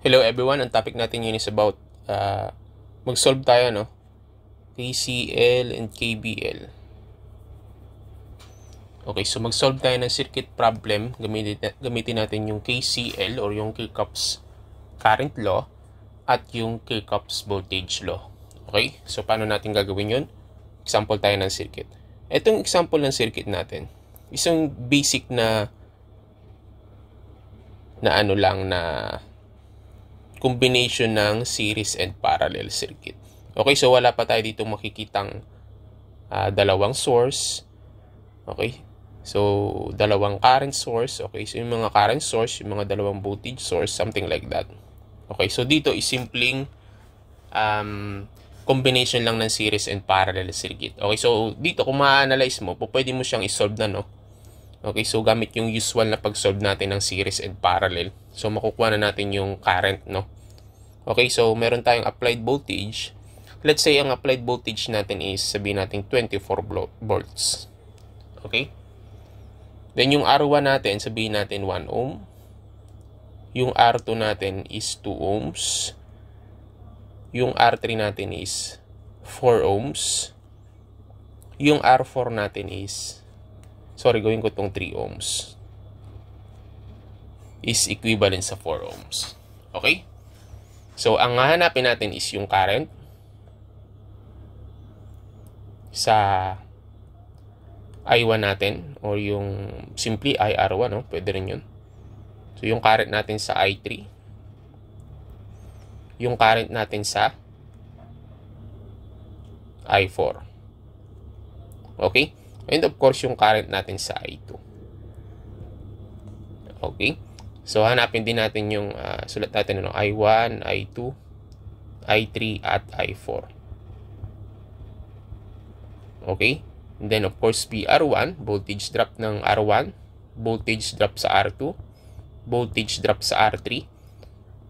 Hello everyone, ang topic natin yun is about mag-solve tayo, no? KCL and KBL. Okay, so mag-solve tayo ng circuit problem. Gamitin natin yung KCL or yung Kirchhoff's current law at yung Kirchhoff's voltage law. Okay, so paano natin gagawin yun? Example tayo ng circuit. Itong example ng circuit natin, isang basic na combination ng series and parallel circuit. Okay, so wala pa tayo dito makikitang dalawang source. Okay, so dalawang current source. Okay, so yung mga current source, yung mga dalawang voltage source, something like that. Okay, so dito is simpleng combination lang ng series and parallel circuit. Okay, so dito kung ma-analyze mo, pwede mo siyang isolve na, no? Okay, so gamit yung usual na pag-solve natin ng series and parallel. So makukuha na natin yung current, no? Okay, so meron tayong applied voltage. Let's say ang applied voltage natin is, sabihin natin 24 volts. Okay? Then yung R1 natin, sabihin natin 1 ohm. Yung R2 natin is 2 ohms. Yung R3 natin is 4 ohms. Yung R4 natin is, gawin ko tong 3 ohms. Is equivalent sa 4 ohms. Okay? So, ang hahanapin natin is yung current sa I1 natin or yung simply IR1, no? Pwede rin yun. So, yung current natin sa I3. Yung current natin sa I4. Okay? And of course, yung current natin sa I2. Okay? So, hanapin din natin yung, sulat natin, ano, I1, I2, I3, at I4. Okay? And then, of course, VR1, voltage drop ng R1, voltage drop sa R2, voltage drop sa R3,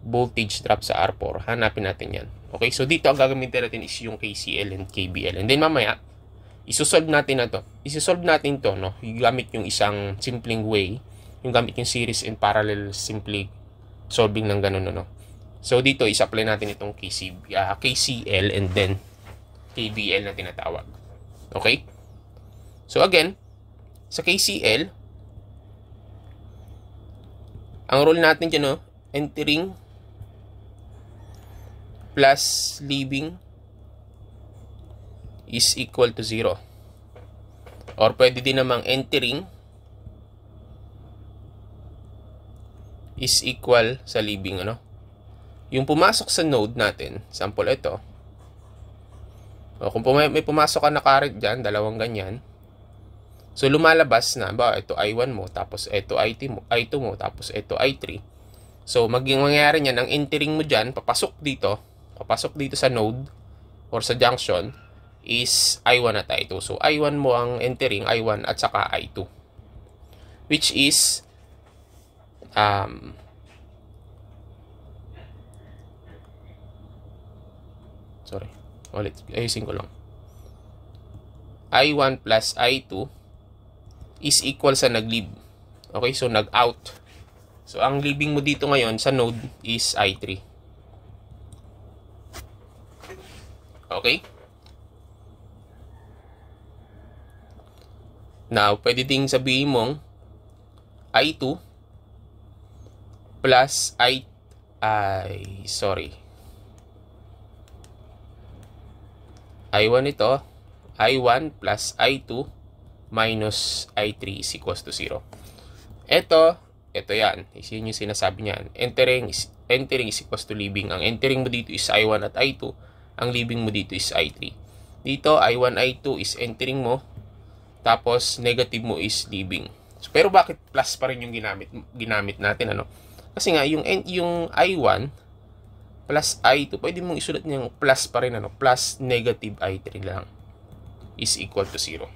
voltage drop sa R4. Hanapin natin yan. Okay? So, dito ang gagamitin natin is yung KCL and KBL. And then, mamaya, isosolve natin na to. Isosolve natin to, no? Gamit yung isang simpleng way, yung gamit yung series and parallel, simply solving ng ganun, no? So, dito, is-apply natin itong KCL and then KBL na tinatawag. Okay? So, again, sa KCL, ang rule natin dyan, no? Entering plus leaving is equal to 0. Or pwede din namang entering is equal sa leaving, ano? Yung pumasok sa node natin, sample ito. O kung may pumasok ka na current dyan, dalawang ganyan. So lumalabas na, ba, ito I1 mo, tapos ito I2 mo, tapos ito I3. So mangyayari niyan, ang entering mo dyan, papasok dito sa node or sa junction is I1 at I2. So I1 mo ang entering, I1 at saka I2. Which is ayusin ko lang. I1 plus I2 is equal sa nag-leave. Okay, so nag-out. So ang leaving mo dito ngayon sa node is I3. Okay? Now, pwede ding sabihin mong I2 plus I1 ito, I1 plus I2 minus I3 is equals to 0. Ito yan. Yun yung sinasabi niyan. Entering is equals to leaving. Ang entering mo dito is I1 at I2. Ang leaving mo dito is I3. Dito, I1, I2 is entering mo. Tapos, negative mo is leaving. So, pero bakit plus pa rin yung ginamit natin, ano? Kasi nga, yung I1 plus I2, pwede mong isulat niyang plus pa rin, ano? Plus negative I3 lang is equal to 0.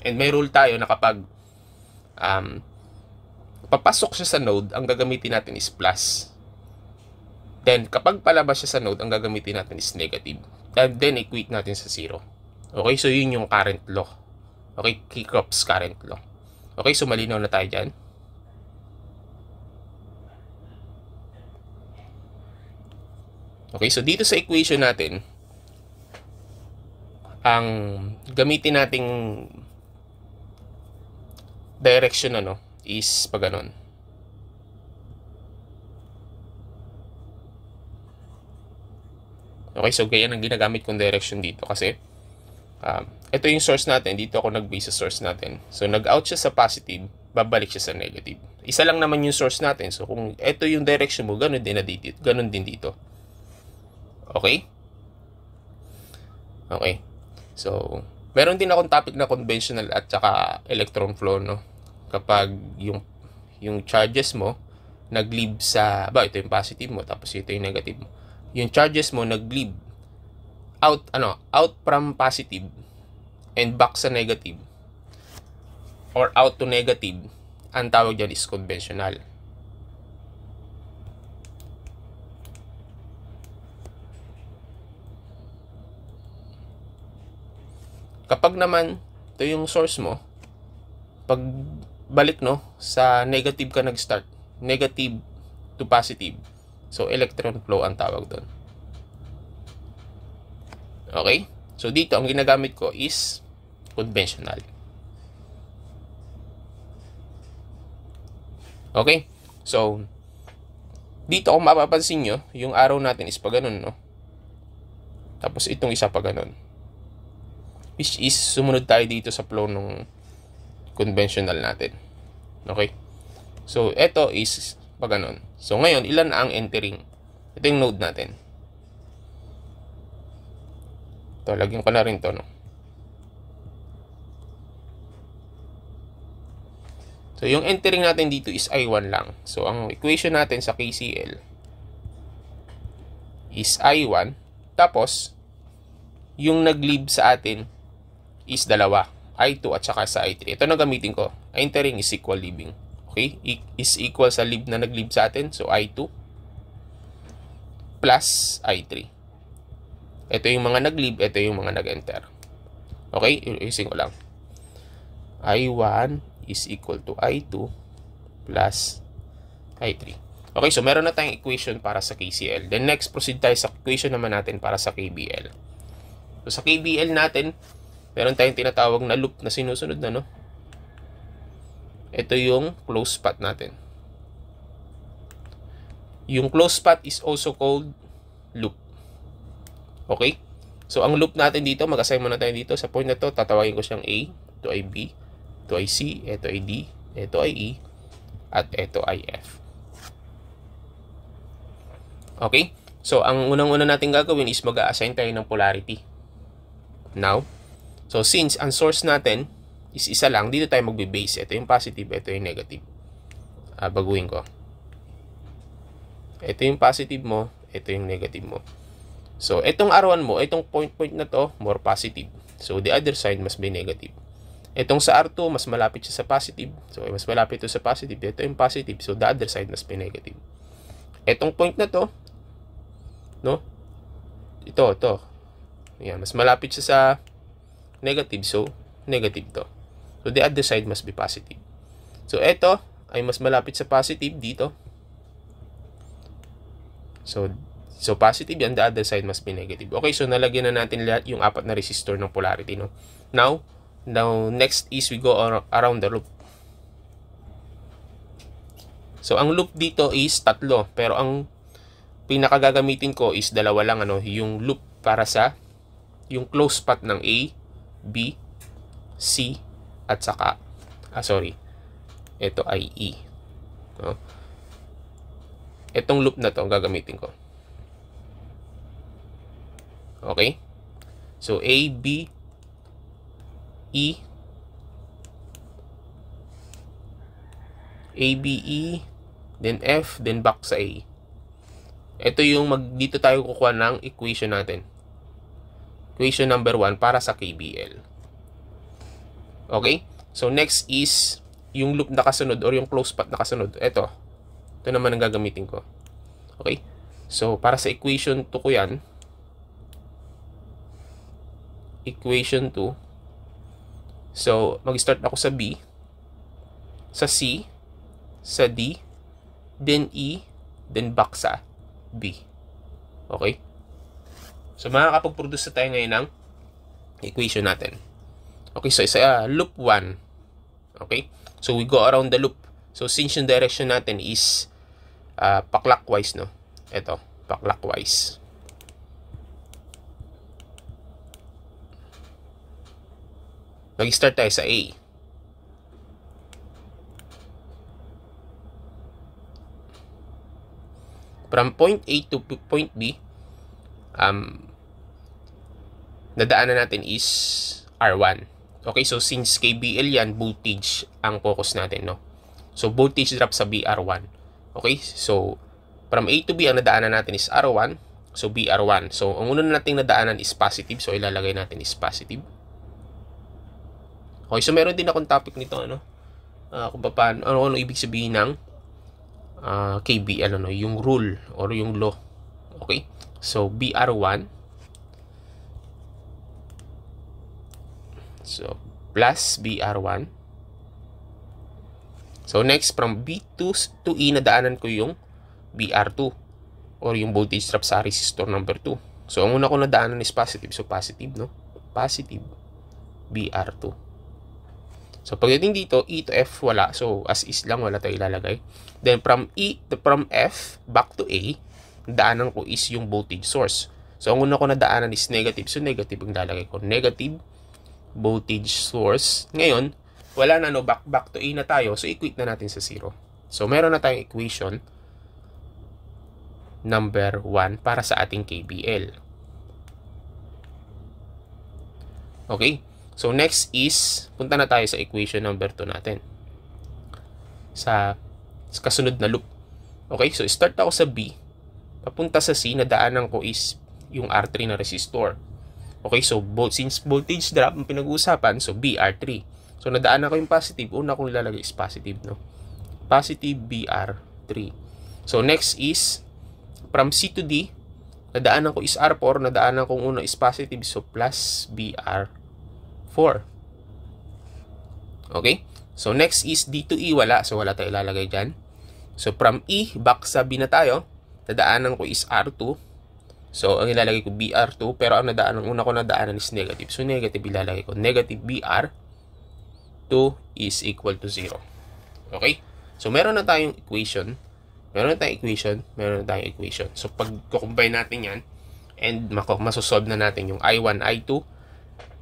And may rule tayo na kapag papasok siya sa node, ang gagamitin natin is plus. Then, kapag palabas siya sa node, ang gagamitin natin is negative. And then, equate natin sa 0. Okay, so yun yung current law. Okay, Kirchhoff's current law. Okay, so malinaw na tayo dyan. Okay, so dito sa equation natin, ang gamitin nating direction is pag ganon. Okay, so ganyan ang ginagamit kong direction dito kasi ito yung source natin. Dito ako nag-base sa source natin. So nag-out siya sa positive, babalik siya sa negative. Isa lang naman yung source natin. So kung ito yung direction mo, ganun din dito. Ganun din dito. Okay? Okay. So meron din akong topic na conventional at saka electron flow, no? Kapag yung charges mo nag-leave sa ito yung positive mo tapos ito yung negative mo. Yung charges mo nag-leave out from positive and back sa negative or out to negative, ang tawag dyan is conventional. Kapag naman ito yung source mo, pag balik sa negative ka nag-start, negative to positive, so electron flow ang tawag doon. Okay? So dito ang ginagamit ko is conventional. Okay? So dito kung mapapansin nyo, yung arrow natin is pa ganun, no? Tapos itong isa pa ganun. Which is sumunod tayo dito sa flow ng conventional natin. Okay? So ito is pa ganun. So ngayon, ilan ang entering? Ito yung node natin. Ito, lagyan ko na rin to, no? So yung entering natin dito is I1 lang. So ang equation natin sa KCL is I1. Tapos yung nag-leave sa atin is dalawa, I2 at saka sa I3. Ito na gamitin ko. Entering is equal leaving. Okay? Is equal sa leave na nag-leave sa atin. So I2 plus I3. Ito yung mga nag-leave, ito yung mga nag-enter. Okay? Iusin ko lang. I1 is equal to I2 plus I3. Okay, so meron na tayong equation para sa KCL. Then next, proceed tayo sa equation naman natin para sa KBL. So sa KBL natin, meron tayong tinatawag na loop na sinusunod na, no? Ito yung closed path natin. Yung closed path is also called loop. Okay? So ang loop natin dito, mag-assign muna tayo dito. Sa point na to, tatawagin ko siyang A, ito ay B, ito ay C, ito ay D, ito ay E, at ito ay F. Okay? So ang unang-una natin gagawin is mag-assign tayo ng polarity. Now, so since ang source natin is isa lang, dito tayo magbe-base. Ito yung positive, ito yung negative. Baguhin ko. Ito yung positive mo, ito yung negative mo. So, itong R1 mo, itong point na to, more positive. So, the other side must be negative. Itong sa R2, mas malapit siya sa positive. So, mas malapit ito sa positive. Ito yung positive. So, the other side must be negative. Itong point na to, no? Ito. Ayan, mas malapit siya sa negative. So, negative to. So, the other side must be positive. So, ito ay mas malapit sa positive dito. So positive yan, the other side must be negative. Okay, so nalagyan na natin lahat yung apat na resistor ng polarity, no? Now next is we go around the loop. So ang loop dito is tatlo, pero ang pinakagagamitin ko is dalawa lang, yung loop para sa yung closed path ng A, B, C, at saka ito ay E, no? Itong loop na to ang gagamitin ko. Okay? So, A, B, E, A, B, E, then F, then back sa A. Ito yung dito tayo kukuha ng equation natin. Equation number 1 para sa KBL. Okay? So, next is yung loop na kasunod or yung closed path na kasunod. Ito naman ang gagamitin ko. Okay? So, para sa equation 2 ko yan. Equation 2. So, mag-start ako sa B, sa C, sa D, then E, then back sa B. Okay? So, makakapag-produce na tayo ngayon ng equation natin. Okay, so isa loop 1. Okay? So, we go around the loop. So, since yung direction natin is pa-clockwise, no? Ito, pa-clockwise. Mag-start tayo sa A. From point A to point B, nadaanan natin is R1. Okay, so since KBL yan, voltage ang focus natin, no? So, voltage drop sa BR1. Okay, so from A to B, ang nadaanan natin is R1. So, BR1. So, ang una nating nadaanan is positive. So, ilalagay natin is positive. Okay, so meron din akong topic nito, ano? Kung paano, ano ibig sabihin ng KBL, ano, yung rule or yung law. Okay, so BR1. So, plus BR1. So, next, from B2 to E, nadaanan ko yung BR2 or yung voltage drop sa resistor number 2. So, ang una ko nadaanan is positive. So, positive, no? Positive BR2. So, pagdating dito, E to F, wala. So, as is lang, wala tayo ilalagay. Then, from F back to A, daanan ko is yung voltage source. So, ang una ko nadaanan is negative. So, negative ang lalagay ko. Negative voltage source. Ngayon, wala na, no? Back to A na tayo. So, equate na natin sa 0. So, meron na tayong equation number 1 para sa ating KBL. Okay? So, next is, punta na tayo sa equation number 2 natin. Sa kasunod na loop. Okay? So, start ako sa B. Papunta sa C, nadaanan ko is yung R3 na resistor. Okay? So, since voltage drop ang pinag-uusapan, so BR3. So, nadaanan ko yung positive. Una kong ilalagay is positive, no? Positive BR3. So, next is, from C to D, nadaanan ko is R4. Nadaanan kong una is positive. So, plus BR4. Okay? So, next is D to E, wala. So, wala tayo ilalagay dyan. So, from E, back sa B na tayo. Nadaanan ko is R2. So, ang ilalagay ko BR2. Pero ang una ko nadaanan is negative. So, negative ilalagay ko. Negative BR2 is equal to 0. Okay? So, meron na tayong equation. Meron na tayong equation. So, pag combine natin yan, and masosolve na natin yung I1, I2,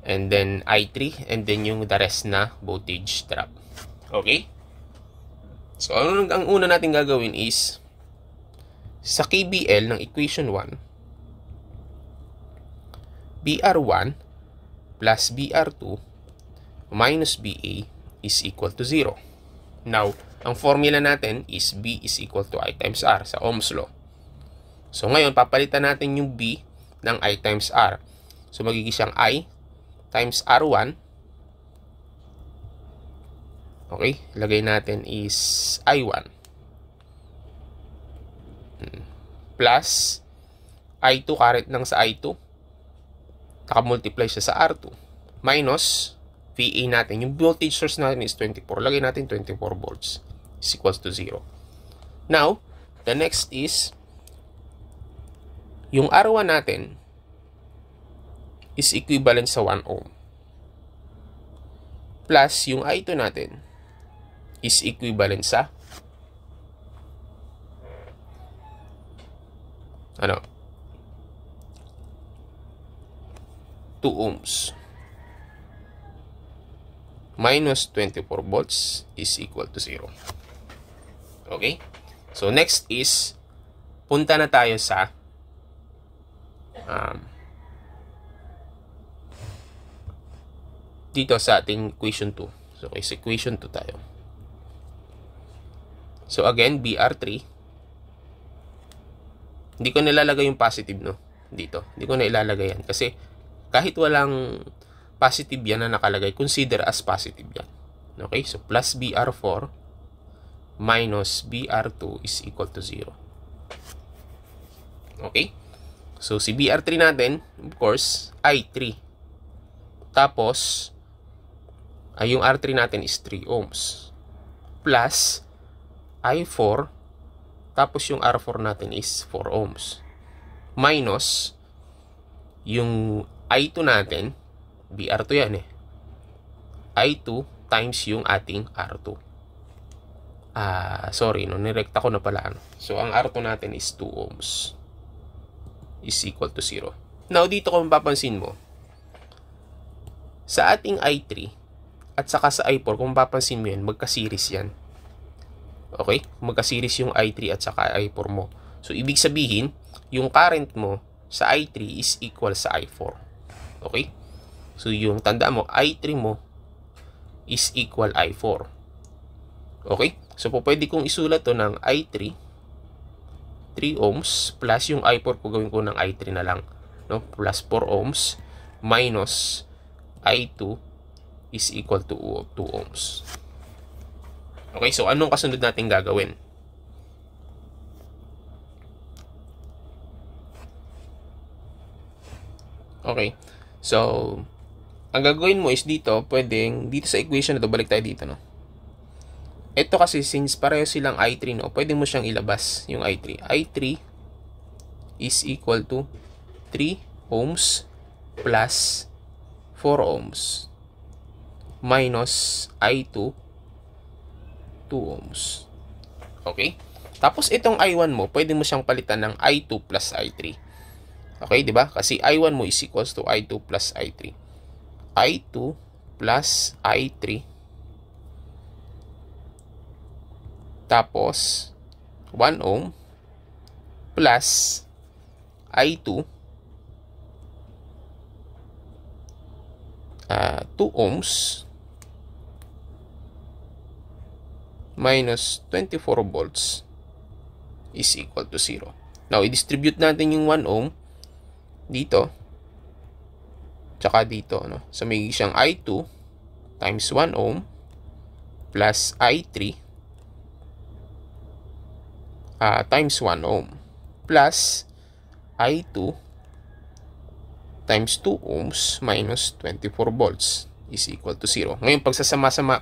and then I3, and then yung the rest na voltage drop. Okay? So, ang una natin gagawin is, sa KBL ng equation 1, BR1 plus BR2 minus BA is equal to 0. Now, ang formula natin is B is equal to I times R sa Ohm's law. So, ngayon, papalitan natin yung B ng I times R. So, magiging siyang I times R1. Okay, lagay natin is I1. Plus I2, current lang sa I2. Naka-multiply siya sa R2. Minus VA natin. Yung voltage source natin is 24. Lagay natin 24 volts. Is equals to 0. Now, the next is, yung R1 natin is equivalent sa 1 ohm. Plus, yung I2 natin is equivalent sa 2 ohms. Minus 24 volts is equal to 0. Okay? So, next is, punta na tayo sa dito sa ating equation 2. So, okay, sa equation 2 tayo. So, again, BR3. Hindi ko nilalagay yung positive, no? Dito. Hindi ko na ilalagay yan. Kasi, kahit walang positive yan na nakalagay, consider as positive yan. Okay? So, plus BR4 minus BR2 is equal to 0. Okay? So, si BR3 natin, of course, I3. Tapos, yung R3 natin is 3 ohms. Plus, I4. Tapos, yung R4 natin is 4 ohms. minus yung I2 natin, BR2 yan I2 times yung ating R2. Sorry, nirekta ko na pala. So, ang R2 natin is 2 ohms is equal to 0. Now, dito kung mapapansin mo, sa ating I3 at saka sa I4, kung mapapansin mo yan, magka-series yan. Okay? Magka-series yung I3 at saka I4 mo. So, ibig sabihin, yung current mo sa I3 is equal sa I4. Okay? So, yung tanda mo, I3 mo is equal I4. Okay? So, pwede kong isulat to ng I3, 3 ohms, plus yung I4 ko gawin ko ng I3 na lang. No? Plus 4 ohms, minus I2 is equal to 2 ohms. Okay? So, anong kasunod natin gagawin? Okay. So, ang gagawin mo is dito, pwedeng, dito sa equation na to, balik tayo dito, no? Ito kasi, since pareho silang I3, no? Pwede mo siyang ilabas, yung I3. I3 is equal to 3 ohms plus 4 ohms minus I2, 2 ohms. Okay? Tapos, itong I1 mo, pwede mo siyang palitan ng I2 plus I3. Okay, di ba? Kasi I1 mo is equals to I2 plus I3. I2 plus I3. Tapos, 1 ohm plus I2, 2 ohms minus 24 volts is equal to 0. Now, i-distribute natin yung 1 ohm dito, tsaka dito, no? So, may siyang I2 times 1 ohm plus I3 times 1 ohm plus I2 times 2 ohms minus 24 volts is equal to 0. Ngayon,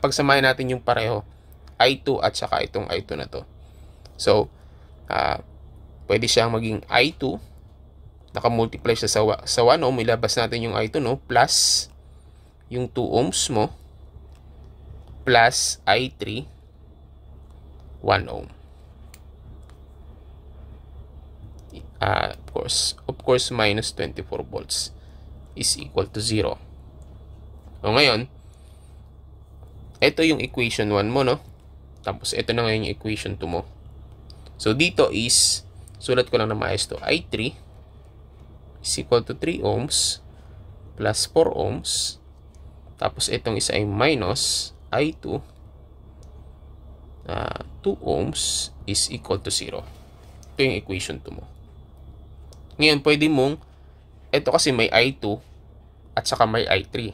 pagsamahin natin yung pareho, I2 at saka itong I2 na to. So, pwede siyang maging I2, naka-multiply siya sa 1 ohm, ilabas natin yung I2, no? Plus yung 2 ohms mo plus I3, 1 ohm. Of course, minus 24 volts is equal to 0. So, ngayon, ito yung equation 1 mo, no? Tapos, ito na ngayon yung equation 2 mo. So, dito is, sulat ko lang na maayos to, I3 is equal to 3 ohms plus 4 ohms. Tapos, itong isa ay minus I2, 2 ohms is equal to 0. Ito yung equation 2 mo. Ngayon, pwede mong, ito kasi may I2 at saka may I3.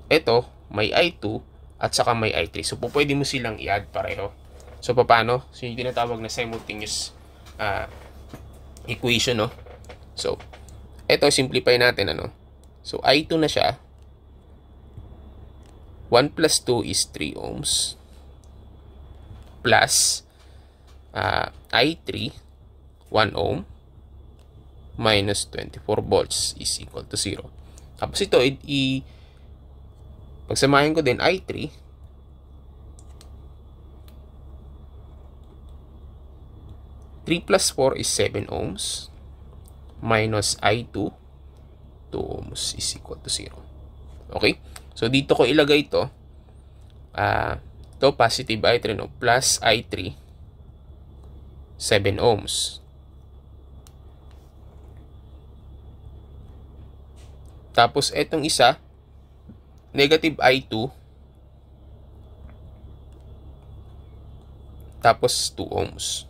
Ito, may I2 at saka may I3. So, pwede mo silang i-add pareho. So, paano? So, yung tinatawag na simultaneous equation, no? So, ito, simplify natin, ano? So, I2 na siya. 1 plus 2 is 3 ohms. Plus, I3, 1 ohm. Minus 24 volts is equal to 0. Tapos ito, pagsamahin ko din I3, plus 4 is 7 ohms minus I2, 2 ohms is equal to 0. Okay? So, dito ko ilagay ito. Ito, positive I3, no? Plus I3, 7 ohms. Tapos, etong isa, negative I2, tapos 2 ohms.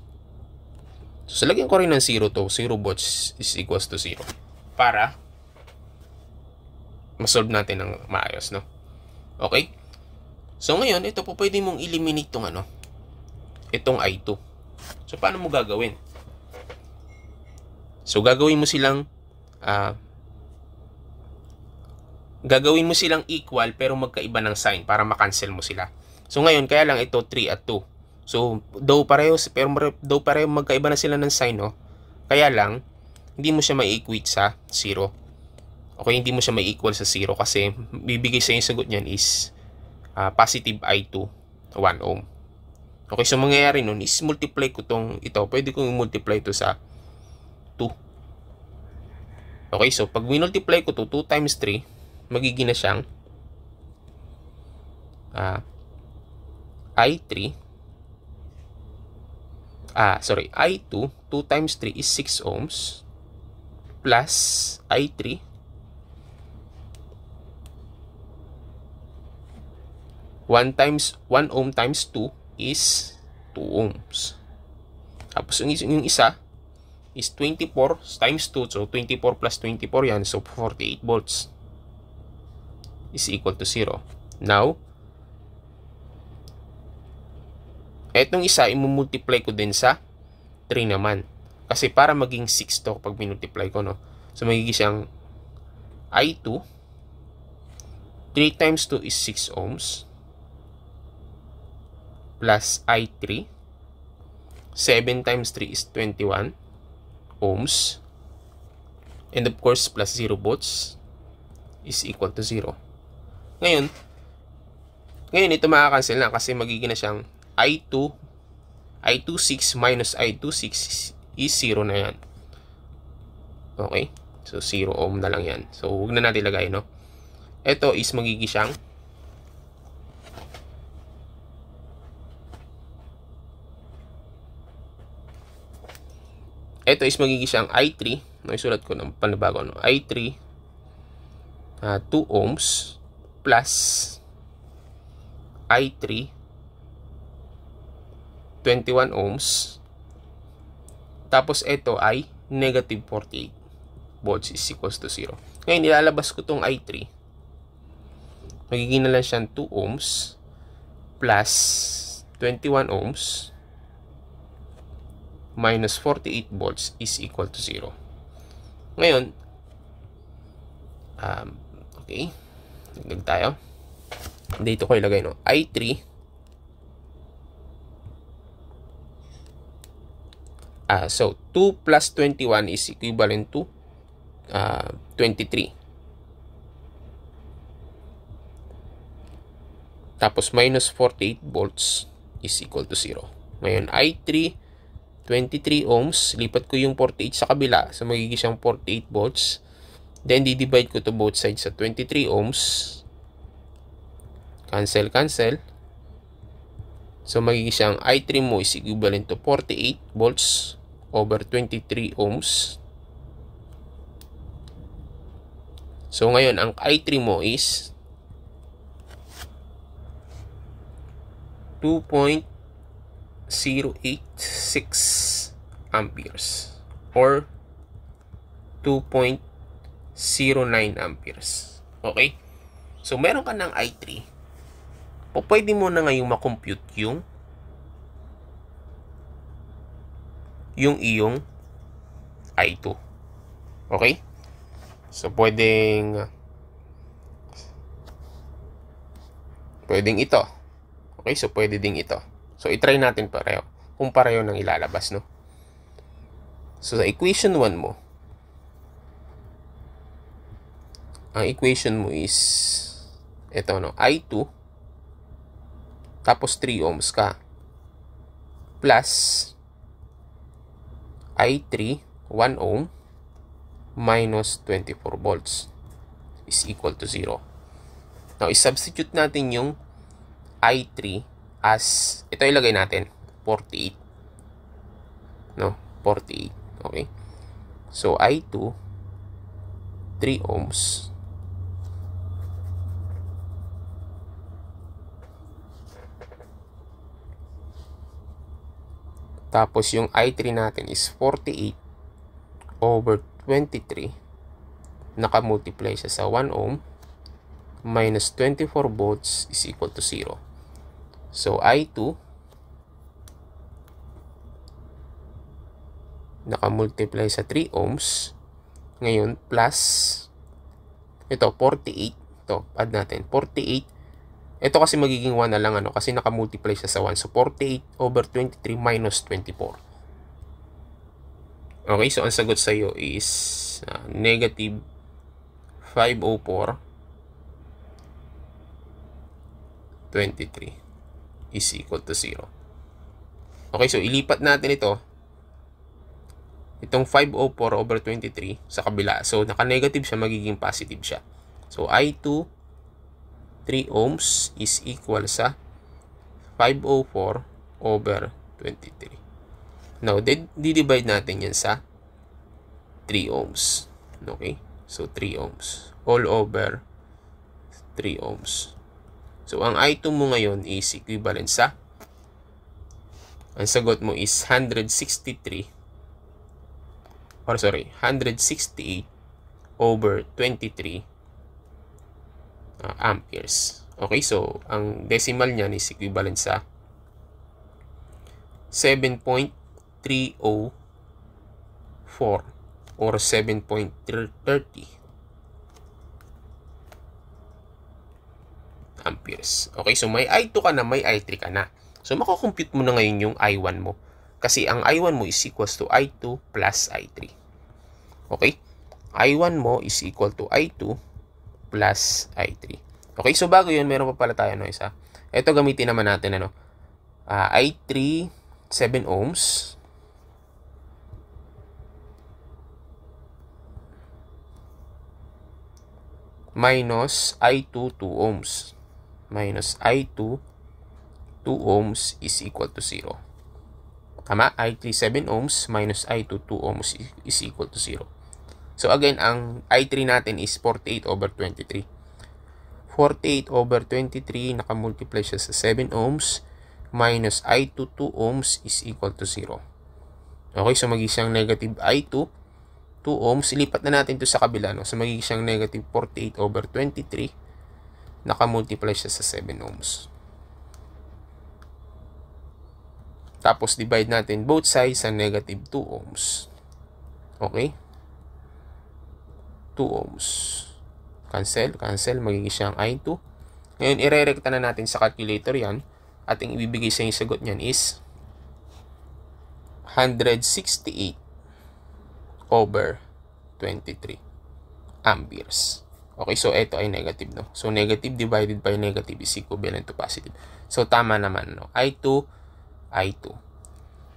So, lagyan ko rin ng 0 to. 0 volts is equals to 0. Para masolve natin ng maayos, no? Okay? So, ngayon, ito po pwede mong eliminate itong itong I2. So, paano mo gagawin? So, gagawin mo silang equal pero magkaiba ng sign para makancel mo sila. So ngayon, kaya lang ito 3 at 2. So, though pareho magkaiba na sila ng sign, no? Kaya lang, hindi mo siya mai-equate sa 0. Okay, hindi mo siya mai-equal sa 0 kasi bibigay sa yung sagot niyan is positive I2, 1 ohm. Okay, so mangyayari nun is multiply ko ito. Pwede kong i-multiply ito sa 2. Okay, so pag minultiply ko to 2 times 3, magiging na siyang I2, 2 times 3 is 6 ohms plus I3 1 ohm times 2 is 2 ohms. Tapos yung isa is 24 times 2. So 24 plus 24 yan. So 48 volts is equal to 0. Now, etong isa, imumultiply ko din sa 3 naman. Kasi para maging 6 to pag minultiply ko, no? So, magiging siyang I2. 3 times 2 is 6 ohms. Plus I3. 7 times 3 is 21 ohms. And of course, plus 0 volts is equal to 0. Ngayon ito makakancel na kasi magiging na siyang I26 minus I26 is 0 na yan. Okay? So, 0 ohm na lang yan. So, huwag na natin ilagay, no? Ito is magiging siyang I3. No, isulat ko ng panibago, no? I3 2 ohms plus I3 21 ohms. Tapos ito ay negative 48 volts is equals to 0. Ngayon, ilalabas ko itong I3. Magiging na lang siyang 2 ohms plus 21 ohms minus 48 volts is equal to 0. Ngayon, okay. Dagdag tayo. Dito ko ilagay, no? I3 so 2 plus 21 is equivalent to 23. Tapos minus 48 volts is equal to 0. Ngayon, I3 23 ohms, lipat ko yung 48 sa kabila, so magiging siyang 48 volts. Then di-divide ko to both sides sa 23 ohms. Cancel. So magiging siyang I3 mo is equivalent to 48 volts over 23 ohms. So ngayon, ang I3 mo is 2.086 amperes or 2.09 amperes. Okay? So meron ka ng I3. Pwede mo na ngayong makompute yung iyong I2. Okay? So, pwedeng ito. Okay? So, pwede ding ito. So, itry natin pareho. Kung pareho nang ilalabas, no? So, sa equation 1 mo, ang equation mo is ito, no? I2 tapos 3 ohms ka plus I3 1 ohm minus 24 volts is equal to 0. Now, i-substitute natin yung I3 as, ito ilagay natin, 48. No? 48. Okay? So, I2, 3 ohms. Tapos, yung I3 natin is 48 over 23. Naka-multiply siya sa 1 ohm minus 24 volts is equal to 0. So, I2 naka-multiply sa 3 ohms. Ngayon, plus ito, 48. Ito, add natin. 48. Ito kasi magiging 1 na lang, ano, kasi naka-multiply siya sa 1. So, 48 over 23 minus 24. Okay, so ang sagot sa iyo is negative 504.23 is equal to 0. Okay, so ilipat natin itong 504/23 sa kabila. So, naka-negative siya, magiging positive siya. So, I2, 3 ohms is equal sa 504/23. Now, di-divide natin yan sa 3 ohms. Okay? So, 3 ohms. All over 3 ohms. So, ang I2 mo ngayon is equivalent sa, ang sagot mo is 168/23 amperes. Okay, so ang decimal niyan is equivalent sa 7.304 or 7.30 amperes. Okay, so may I2 ka na, may I3 ka na. So, makakompute mo na ngayon yung I1 mo. Kasi ang I1 mo is equals to I2 plus I3. Okay? I1 mo is equal to I2 plus I3. Okay, so bago yun, meron pa pala tayo isa. Ito gamitin naman natin I3, 7 ohms. Minus I2, 2 ohms. Minus I2, 2 ohms is equal to 0. Tama? I3, 7 ohms minus I2, 2 ohms is equal to 0. So again, ang I3 natin is 48/23. 48/23, nakamultiply siya sa 7 ohms minus I2, 2 ohms is equal to 0. Okay, so magiging siyang negative I2, 2 ohms. Ilipat na natin ito sa kabila. So magiging siyang negative 48/23. Nakamultiply siya sa 7 ohms. Tapos divide natin both sides sa negative 2 ohms. Okay? 2 ohms. Cancel. Magiging siyang I2. Ngayon, irerekta na natin sa calculator yan. At ang ibibigay sa yung sagot niyan is 168/23 amperes. Okay, so ito ay negative, no? So, negative divided by negative is equivalent to positive. So, tama naman, no? I2.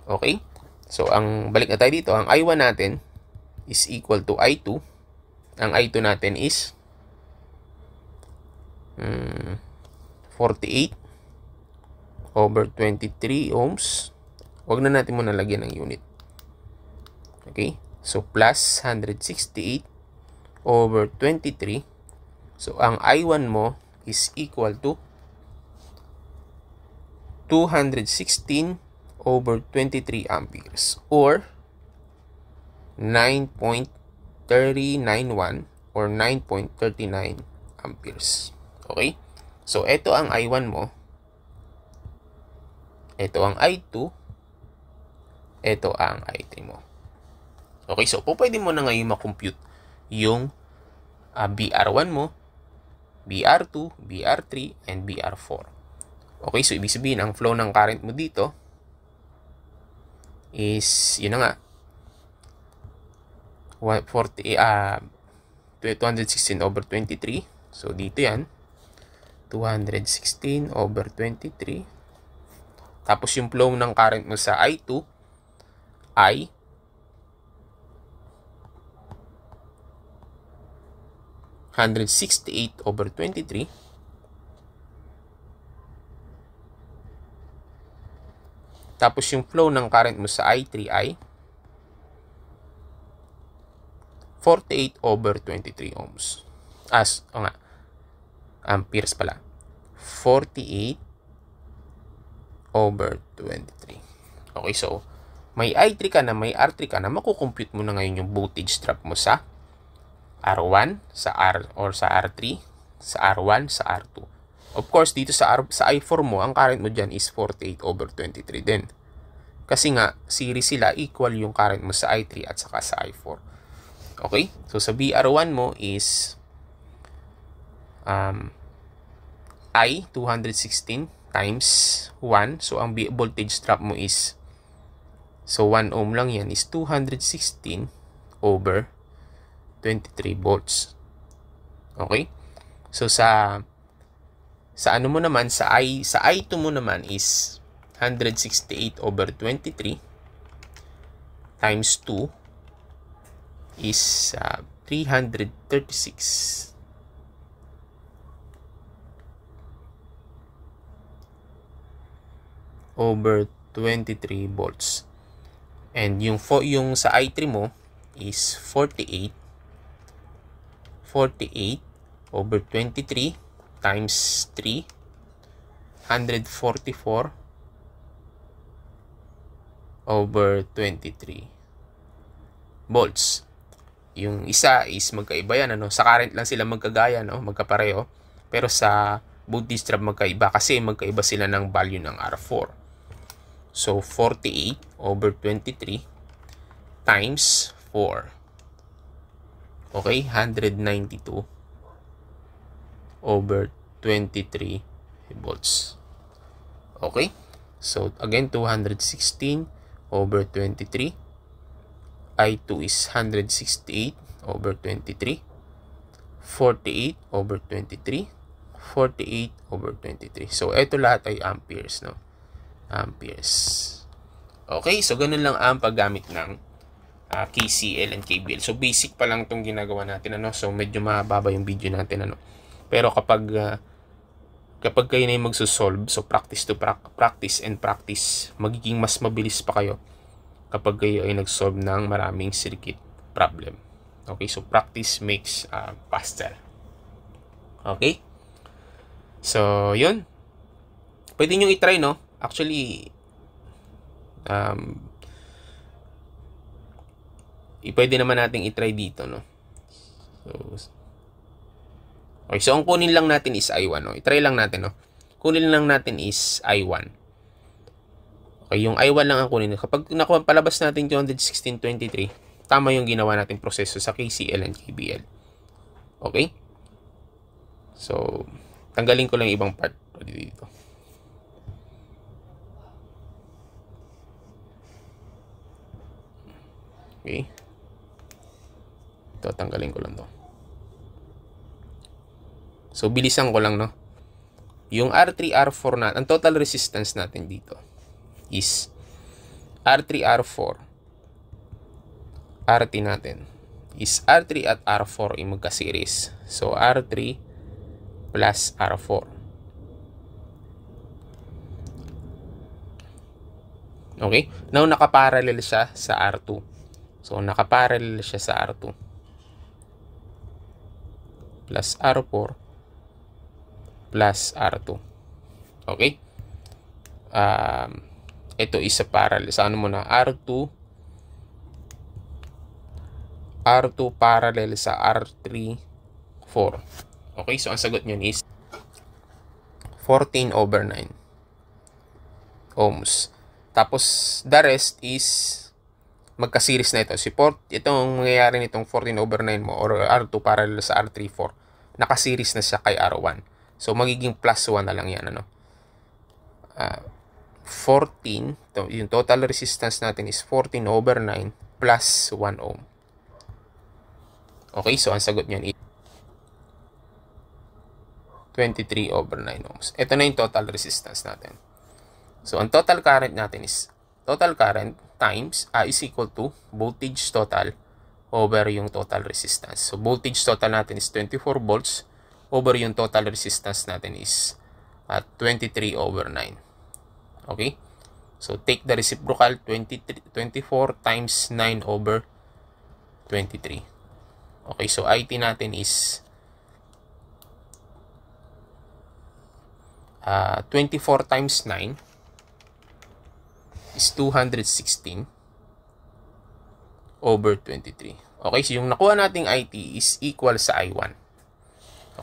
Okay? So, balik na tayo dito. Ang I1 natin is equal to I2. Ang I2 natin is 48/23 ohms. Huwag na natin muna lagyan ng unit. Okay? So, plus 168/23. So, ang I1 mo is equal to 216/23 amperes or 9.391 or 9.39 amperes. Okay? So, ito ang I1 mo. Ito ang I2. Ito ang I3 mo. Okay? So, pwede mo na ngayon makompute yung BR1 mo, BR2, BR3, and BR4. Okay? So, ibig sabihin, ang flow ng current mo dito is, yun na nga, 216/23. So, dito yan. 216/23. Tapos, yung flow ng current mo sa I2 ay 168/23. Tapos, yung flow ng current mo sa I3 ay 48/23 ohms. Amperes pala. 48/23. Okay, so, may I3 ka na, may R3 ka na, makukompute mo na ngayon yung voltage drop mo sa R1, sa R3, sa R1, sa R2. Of course, dito sa I4 mo, ang current mo dyan is 48/23 din. Kasi nga, series sila, equal yung current mo sa I3 at saka sa I4. Okay? So, sa BR1 mo is I 216 times 1. So, ang voltage drop mo is So 1 ohm lang yan is 216 over 23 volts. Okay? So sa ano mo naman, sa I2 mo naman is 168 over 23 times 2 is 336 over 23 volts. And yung sa I3 mo is 48 over 23 times 3, 144 over 23 volts. Yung isa is magkaiba yan, ano? Sa current lang sila magkagaya, no? Magkapareho. Pero sa voltage drop magkaiba kasi magkaiba sila ng value ng R4. So 48 over 23 times 4. Okay, 192 over 23 volts. Okay, so again 216 over 23. I2 is 168 over 23. 48 over 23. 48 over 23. So ito lahat ay amperes, no? Amperes. Okay, so ganun lang ang paggamit ng KCL and KVL. So basic pa lang itong ginagawa natin, ano? So medyo mababa yung video natin, ano? Pero kapag kayo na yung magsosolve, so practice to practice and practice, magiging mas mabilis pa kayo kapag kayo ay nag-solve ng maraming circuit problem. Okay, so practice makes faster. Okay? So, yun. Pwede nyo i-try, no? Actually, pwede naman natin i-try dito, no? Okay, so ang kunin lang natin is I1, no? I-try lang natin, no? Kunin lang natin is I1. Okay, yung I1 lang ang kunin. Kapag palabas natin 216.23, tama yung ginawa nating proseso sa KCL and KVL. Okay? So, tanggalin ko lang ibang part dito. Okay. Ito, tanggalin ko lang to. So, bilisan ko lang, no? Yung R3, R4 natin, ang total resistance natin dito is R3, R4. RT natin is R3 at R4 ay magka-series. So, R3 plus R4. Okay? Now, nakaparallel siya sa R2. So, nakaparallel siya sa R2. Plus R4 plus R2. Okay? Ito is sa parallel. Sa ano muna? R2 parallel sa R3, 4. Okay? So, ang sagot nyo is 14 over 9 ohms. Tapos, the rest is magka-series na ito. Itong mangyayari nitong 14 over 9 mo or R2 parallel sa R3, 4, naka-series na siya kay R1. So, magiging plus 1 na lang yan. Ano? 14, yung total resistance natin is 14 over 9 plus 1 ohm. Okay, so ang sagot niyan is 23 over 9 ohms. Ito na yung total resistance natin. So, ang total current natin is, total current times is equal to voltage total over yung total resistance. So, voltage total natin is 24 volts over yung total resistance natin is 23 over 9. Okay? So, take the reciprocal 24 times 9 over 23. Okay, so IT natin is 24 times 9 is 216 over 23. Okay, so yung nakuha nating IT is equal sa I1.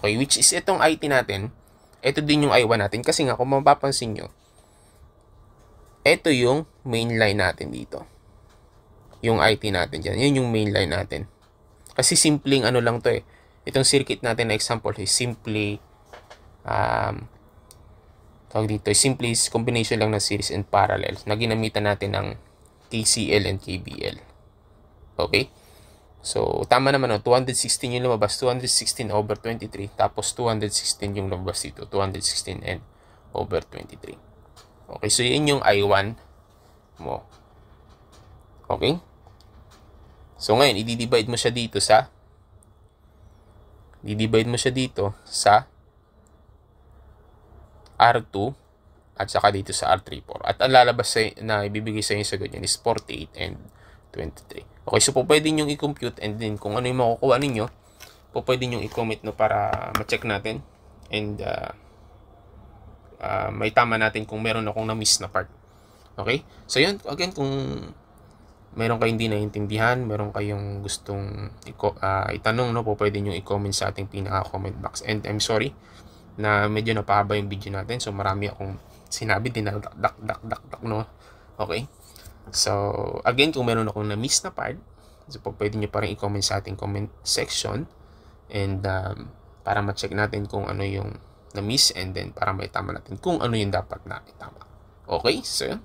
Okay, which is itong IT natin, ito din yung I1 natin. Kasi nga, kung mapapansin nyo, ito yung main line natin dito. Yung IT natin dyan. Yun yung main line natin. Kasi simpleng ano lang to eh. Itong circuit natin na example is simply tawag dito, simply combination lang ng series and parallel na ginamitan natin ng KCL and KBL. Okay? So, tama naman, 216 yung lumabas, 216 over 23, tapos 216 yung lumabas dito, 216 and over 23. Okay, so yun yung I1 mo. Okay? So, ngayon, i-divide mo siya dito sa R2 at saka dito sa R34. At ang lalabas na ibibigay sa inyo sa ganyan is 48 and 23. Okay, so po pwede nyo i-compute, and then kung ano yung makukuha ninyo, po pwede nyo i-comment para ma-check natin, and may tama natin kung meron akong na-miss na part. Okay? So yun, again, kung meron kayong hindi naiintindihan, meron kayong gustong itanong, po pwede nyo i-comment sa ating pinaka-comment box. And I'm sorry na medyo napahaba yung video natin, so marami akong sinabi, dinagdak, no? Okay? So, again, kung meron akong na-miss na part, so pwede nyo pa rin i-comment sa ating comment section, and para ma-check natin kung ano yung na-miss, and then para may tama natin kung ano yung dapat na itama. Okay? So,